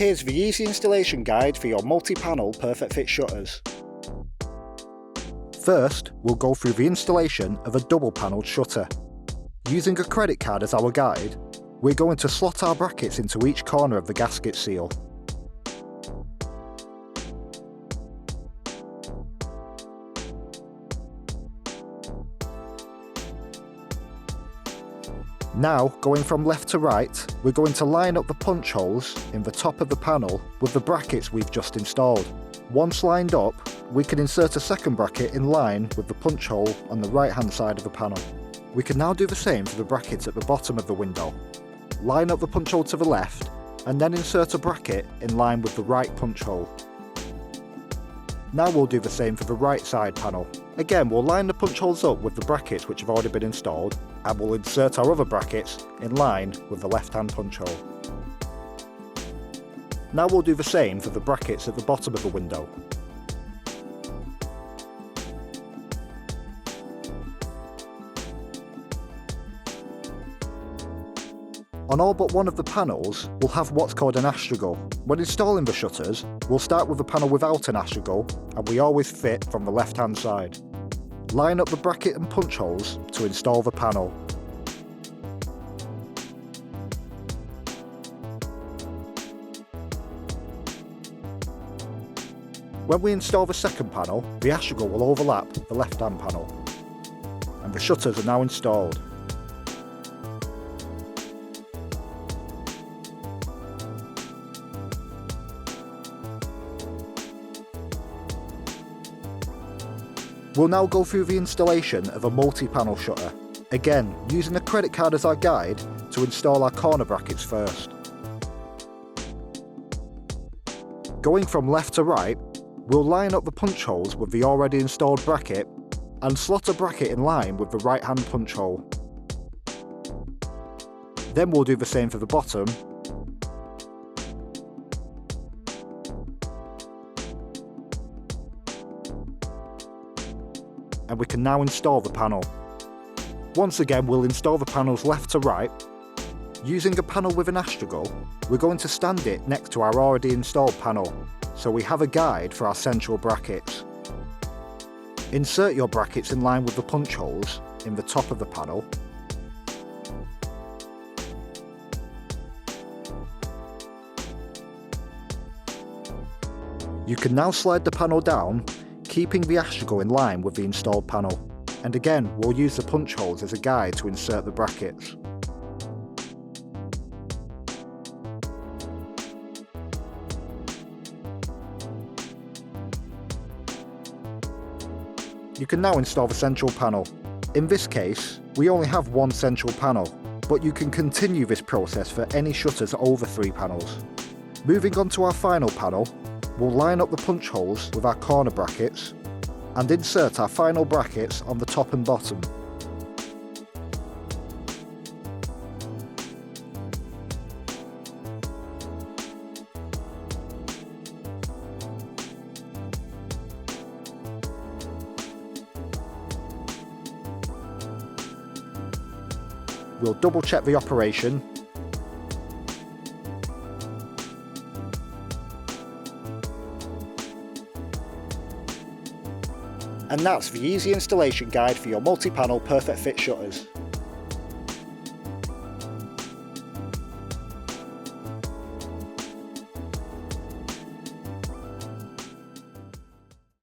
Here's the easy installation guide for your multi-panel perfect fit shutters. First, we'll go through the installation of a double-panelled shutter. Using a credit card as our guide, we're going to slot our brackets into each corner of the gasket seal. Now, going from left to right, we're going to line up the punch holes in the top of the panel with the brackets we've just installed. Once lined up, we can insert a second bracket in line with the punch hole on the right hand side of the panel. We can now do the same for the brackets at the bottom of the window. Line up the punch hole to the left and then insert a bracket in line with the right punch hole. Now we'll do the same for the right side panel. Again, we'll line the punch holes up with the brackets which have already been installed, and we'll insert our other brackets in line with the left hand punch hole. Now we'll do the same for the brackets at the bottom of the window. On all but one of the panels, we'll have what's called an astragal. When installing the shutters, we'll start with the panel without an astragal, and we always fit from the left hand side. Line up the bracket and punch holes to install the panel. When we install the second panel, the astragal will overlap the left hand panel. And the shutters are now installed. We'll now go through the installation of a multi-panel shutter, again using a credit card as our guide to install our corner brackets first. Going from left to right, we'll line up the punch holes with the already installed bracket and slot a bracket in line with the right hand punch hole. Then we'll do the same for the bottom, and we can now install the panel. Once again, we'll install the panels left to right. Using a panel with an astragal, we're going to stand it next to our already installed panel, so we have a guide for our central brackets. Insert your brackets in line with the punch holes in the top of the panel. You can now slide the panel down, keeping the astragal in line with the installed panel. And again, we'll use the punch holes as a guide to insert the brackets. You can now install the central panel. In this case, we only have one central panel, but you can continue this process for any shutters over 3 panels. Moving on to our final panel, we'll line up the punch holes with our corner brackets and insert our final brackets on the top and bottom. We'll double check the operation . And that's the easy installation guide for your multi-panel perfect fit shutters.